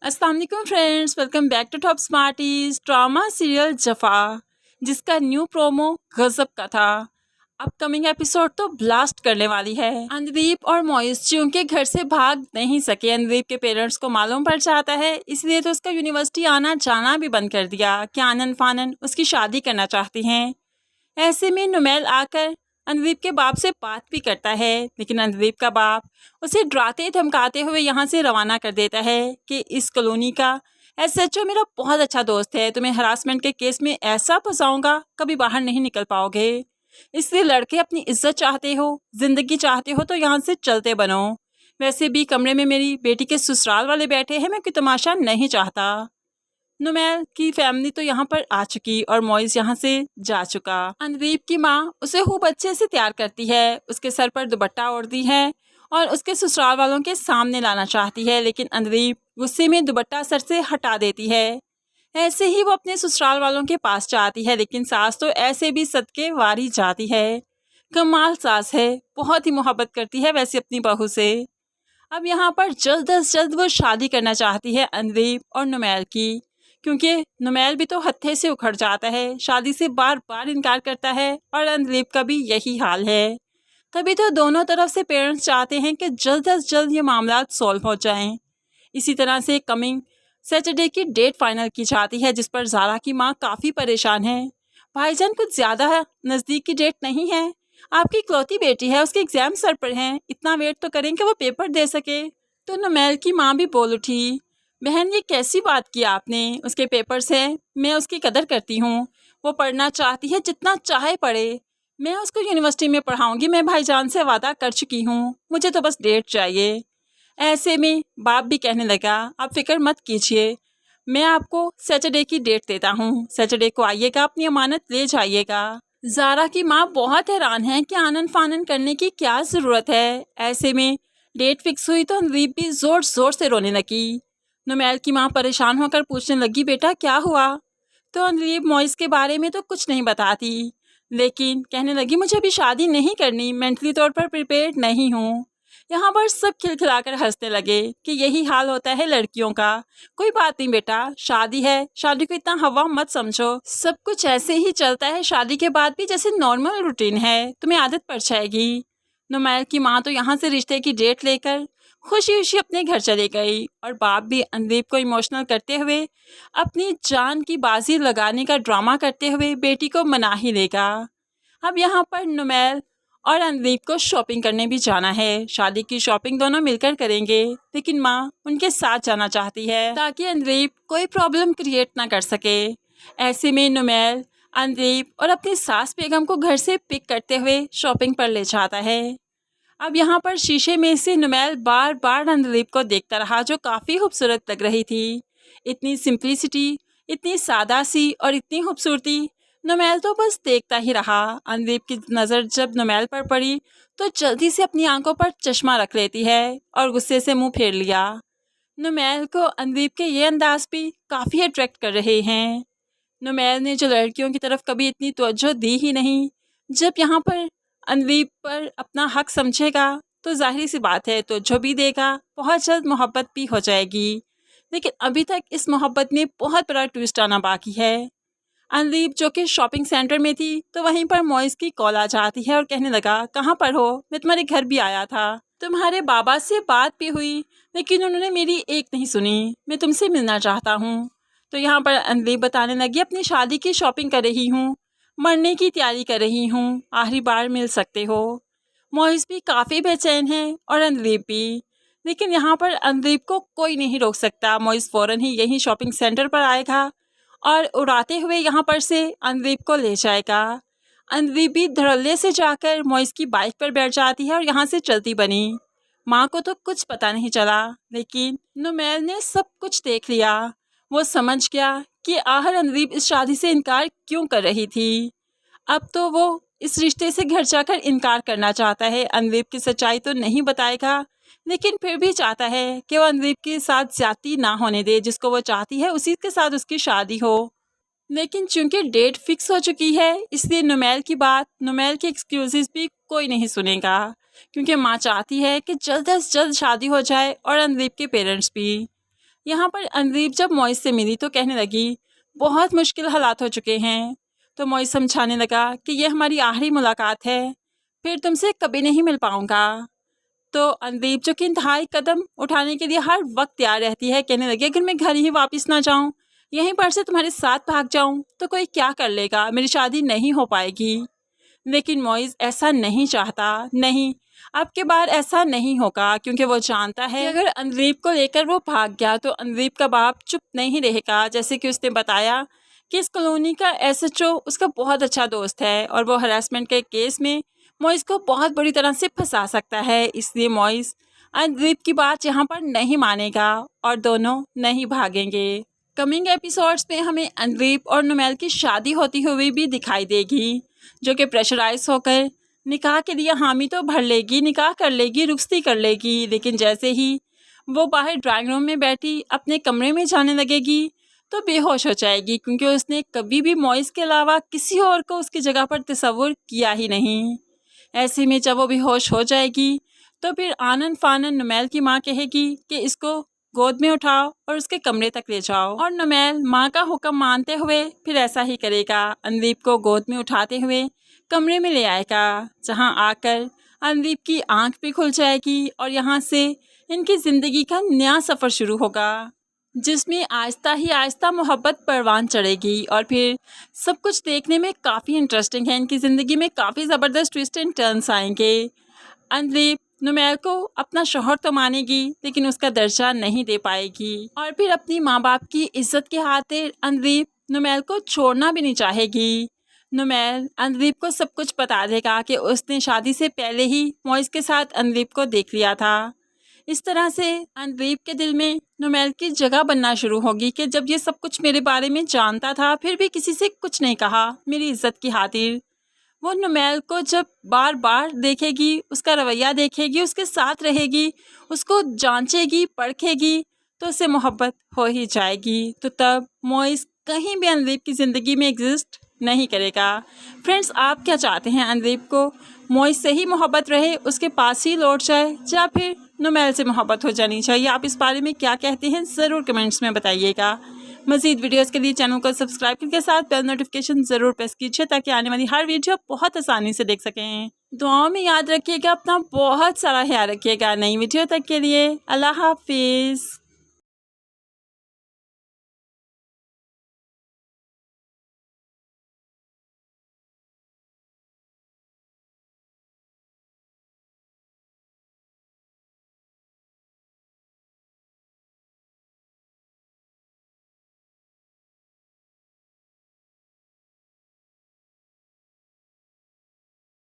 अस्सलाम वालेकुम friends, welcome back to Top Smarties. Drama serial Jafa, जिसका न्यू प्रोमो गजब का था, अपकमिंग एपिसोड तो ब्लास्ट करने वाली है। अंदीप और मोइस जो उनके घर से भाग नहीं सके, अंदीप के पेरेंट्स को मालूम पड़ जाता है, इसलिए तो उसका यूनिवर्सिटी आना जाना भी बंद कर दिया कि आनन फानन उसकी शादी करना चाहती हैं। ऐसे में नुमैल आकर अंदीप के बाप से बात भी करता है, लेकिन अंदीप का बाप उसे डराते धमकाते हुए यहाँ से रवाना कर देता है कि इस कॉलोनी का एसएचओ मेरा बहुत अच्छा दोस्त है, तुम्हें हरासमेंट के केस में ऐसा फंसाऊंगा कभी बाहर नहीं निकल पाओगे। इसलिए लड़के अपनी इज्जत चाहते हो, जिंदगी चाहते हो तो यहाँ से चलते बनो। वैसे भी कमरे में मेरी बेटी के ससुराल वाले बैठे हैं, मैं कोई तमाशा नहीं चाहता। नुमैल की फैमिली तो यहाँ पर आ चुकी और मोइस यहाँ से जा चुका। अंदीप की माँ उसे खूब अच्छे से तैयार करती है, उसके सर पर दुपट्टा ओढ़ती है और उसके ससुराल वालों के सामने लाना चाहती है, लेकिन अंदीप गुस्से में दुपट्टा सर से हटा देती है। ऐसे ही वो अपने ससुराल वालों के पास जाती है, लेकिन सास तो ऐसे भी सदके वारी जाती है। कमाल सास है, बहुत ही मोहब्बत करती है वैसे अपनी बहू से। अब यहाँ पर जल्द अज जल्द वो शादी करना चाहती है अंदीप और नुमैल की, क्योंकि नुमैल भी तो हत्थे से उखड़ जाता है, शादी से बार बार इनकार करता है और अंदीप का भी यही हाल है। तभी तो दोनों तरफ से पेरेंट्स चाहते हैं कि जल्द अज जल्द ये मामला सॉल्व हो जाएं। इसी तरह से कमिंग सैटरडे की डेट फाइनल की जाती है, जिस पर ज़ारा की माँ काफ़ी परेशान है। भाईजान कुछ ज़्यादा नज़दीक की डेट नहीं है, आपकी इकलौती बेटी है, उसके एग्जाम सर पर हैं, इतना वेट तो करें कि वो पेपर दे सके। तो नुमैल की माँ भी बोल उठी, बहन ये कैसी बात की आपने, उसके पेपर्स हैं, मैं उसकी कदर करती हूँ, वो पढ़ना चाहती है जितना चाहे पढ़े, मैं उसको यूनिवर्सिटी में पढ़ाऊँगी, मैं भाईजान से वादा कर चुकी हूँ, मुझे तो बस डेट चाहिए। ऐसे में बाप भी कहने लगा, आप फिक्र मत कीजिए, मैं आपको सैटरडे की डेट देता हूँ, सैटरडे को आइएगा, अपनी अमानत ले जाइएगा। ज़ारा की माँ बहुत हैरान है कि आनन फानन करने की क्या ज़रूरत है। ऐसे में डेट फिक्स हुई तो अंदीप भी ज़ोर ज़ोर से रोने लगी। नुमैल की माँ परेशान होकर पूछने लगी, बेटा क्या हुआ? तो अंदीप मोइस के बारे में तो कुछ नहीं बताती, लेकिन कहने लगी, मुझे अभी शादी नहीं करनी, मेंटली तौर पर प्रिपेयर्ड नहीं हूँ। यहाँ पर सब खिलखिलाकर हंसने लगे कि यही हाल होता है लड़कियों का। कोई बात नहीं बेटा, शादी है, शादी को इतना हवा मत समझो, सब कुछ ऐसे ही चलता है शादी के बाद भी, जैसे नॉर्मल रूटीन है, तुम्हें आदत पड़ जाएगी। नुमैल की माँ तो यहाँ से रिश्ते की डेट लेकर खुशी खुशी अपने घर चली गई और बाप भी अंदीप को इमोशनल करते हुए अपनी जान की बाजी लगाने का ड्रामा करते हुए बेटी को मना ही लेगा। अब यहाँ पर नुमैल और अंदीप को शॉपिंग करने भी जाना है, शादी की शॉपिंग दोनों मिलकर करेंगे, लेकिन माँ उनके साथ जाना चाहती है ताकि अंदीप कोई प्रॉब्लम क्रिएट ना कर सके। ऐसे में नुमैल अंदीप और अपनी सास बेगम को घर से पिक करते हुए शॉपिंग पर ले जाता है। अब यहाँ पर शीशे में से नुमैल बार बार अंदीप को देखता रहा, जो काफ़ी खूबसूरत लग रही थी। इतनी सिंप्लिसिटी, इतनी सादा सी और इतनी खूबसूरती, नुमैल तो बस देखता ही रहा। अंदीप की नज़र जब नुमैल पर पड़ी तो जल्दी से अपनी आंखों पर चश्मा रख लेती है और गुस्से से मुंह फेर लिया। नुमैल को अंदीप के ये अंदाज भी काफ़ी अट्रैक्ट कर रहे हैं। नुमैल ने जो लड़कियों की तरफ कभी इतनी तवज्जो दी ही नहीं, जब यहाँ पर अंदीप पर अपना हक समझेगा तो जाहिर सी बात है तो जो भी देगा, बहुत जल्द मोहब्बत भी हो जाएगी। लेकिन अभी तक इस मोहब्बत में बहुत बड़ा ट्विस्ट आना बाकी है। अंदीप जो कि शॉपिंग सेंटर में थी तो वहीं पर मोइस की कॉल आ जाती है और कहने लगा, कहाँ पर हो, मैं तुम्हारे घर भी आया था, तुम्हारे बाबा से बात भी हुई, लेकिन उन्होंने मेरी एक नहीं सुनी, मैं तुमसे मिलना चाहता हूँ। तो यहाँ पर अंदीप बताने लगी, अपनी शादी की शॉपिंग कर रही हूँ, मरने की तैयारी कर रही हूँ, आखिरी बार मिल सकते हो। मोइस भी काफ़ी बेचैन है और अंदीप भी, लेकिन यहाँ पर अंदीप को कोई नहीं रोक सकता। मोइस फ़ौरन ही यही शॉपिंग सेंटर पर आएगा और उड़ाते हुए यहाँ पर से अंदीप को ले जाएगा। अंदीप भी धड़ल्ले से जाकर मोइस की बाइक पर बैठ जाती है और यहाँ से चलती बनी। माँ को तो कुछ पता नहीं चला, लेकिन नुमैल ने सब कुछ देख लिया। वो समझ गया कि आखिर अंदीप इस शादी से इनकार क्यों कर रही थी। अब तो वो इस रिश्ते से घर जाकर इनकार करना चाहता है। अंदीप की सच्चाई तो नहीं बताएगा, लेकिन फिर भी चाहता है कि वो अंदीप के साथ ज्यादती ना होने दे, जिसको वो चाहती है उसी के साथ उसकी शादी हो। लेकिन चूंकि डेट फिक्स हो चुकी है, इसलिए नुमैल की बात, नुमैल के एक्सक्यूजेस भी कोई नहीं सुनेगा, क्योंकि माँ चाहती है कि जल्द से जल्द शादी हो जाए और अंदीप के पेरेंट्स भी। यहाँ पर अनदीप जब मॉइस से मिली तो कहने लगी, बहुत मुश्किल हालात हो चुके हैं। तो मॉइस समझाने लगा कि ये हमारी आखिरी मुलाकात है, फिर तुमसे कभी नहीं मिल पाऊँगा। तो अनदीप जो कि इंतहाई कदम उठाने के लिए हर वक्त तैयार रहती है, कहने लगी, अगर मैं घर ही वापस ना जाऊँ, यहीं पर से तुम्हारे साथ भाग जाऊँ तो कोई क्या कर लेगा, मेरी शादी नहीं हो पाएगी। लेकिन मॉइस ऐसा नहीं चाहता। नहीं, अब के बार ऐसा नहीं होगा, क्योंकि वो जानता है कि अगर अनदीप को लेकर वो भाग गया तो अनदीप का बाप चुप नहीं रहेगा। जैसे कि उसने बताया कि इस कॉलोनी का एसएचओ उसका बहुत अच्छा दोस्त है और वो हरासमेंट के केस में मॉइस को बहुत बुरी तरह से फंसा सकता है। इसलिए मॉइस अनदीप की बात यहाँ पर नहीं मानेगा और दोनों नहीं भागेंगे। कमिंग एपिसोड्स में हमें अनदीप और नुमैल की शादी होती हुई भी दिखाई देगी, जो कि प्रेशराइज होकर निकाह के लिए हामी तो भर लेगी, निकाह कर लेगी, रुखसती कर लेगी। लेकिन जैसे ही वो बाहर ड्राइंग रूम में बैठी अपने कमरे में जाने लगेगी तो बेहोश हो जाएगी, क्योंकि उसने कभी भी मॉइस के अलावा किसी और को उसकी जगह पर तस्वुर किया ही नहीं। ऐसे में जब वो बेहोश हो जाएगी तो फिर आनन फानन नुमैल की माँ कहेगी कि इसको गोद में उठाओ और उसके कमरे तक ले जाओ, और नुमैल माँ का हुक्म मानते हुए फिर ऐसा ही करेगा। अनदीप को गोद में उठाते हुए कमरे में ले आएगा, जहाँ आकर अनदीप की आंख भी खुल जाएगी और यहाँ से इनकी ज़िंदगी का नया सफ़र शुरू होगा, जिसमें आहिस्ता ही आहिस्ता मोहब्बत परवान चढ़ेगी और फिर सब कुछ देखने में काफ़ी इंटरेस्टिंग है। इनकी ज़िंदगी में काफ़ी ज़बरदस्त ट्विस्ट एंड टर्न्स आएंगे। अनदीप नुमैल को अपना शौहर तो मानेगी, लेकिन उसका दर्जा नहीं दे पाएगी और फिर अपनी माँ बाप की इज्जत के खातिर अनदीप नुमैल को छोड़ना भी नहीं चाहेगी। नुमैल अनदीप को सब कुछ बता देगा कि उसने शादी से पहले ही मॉइस के साथ अनदीप को देख लिया था। इस तरह से अनदीप के दिल में नुमैल की जगह बनना शुरू होगी कि जब ये सब कुछ मेरे बारे में जानता था फिर भी किसी से कुछ नहीं कहा मेरी इज्जत की खातिर। वो नुमैल को जब बार बार देखेगी, उसका रवैया देखेगी, उसके साथ रहेगी, उसको जांचेगी, परखेगी, तो उससे मोहब्बत हो ही जाएगी। तो तब मॉइस कहीं भी अनदीप की ज़िंदगी में एग्जिस्ट नहीं करेगा। फ्रेंड्स, आप क्या चाहते हैं? अनदीप को मॉइस से ही मोहब्बत रहे, उसके पास ही लौट जाए, या फिर नुमैल से मोहब्बत हो जानी चाहिए? आप इस बारे में क्या कहते हैं ज़रूर कमेंट्स में बताइएगा। मज़ीद वीडियोस के लिए चैनल को सब्सक्राइब करके साथ बेल नोटिफिकेशन ज़रूर प्रेस कीजिए, ताकि आने वाली हर वीडियो बहुत आसानी से देख सकें। दुआओं में याद रखिएगा, अपना बहुत सारा ख्याल रखिएगा। नई वीडियो तक के लिए अल्लाह हाफिज़।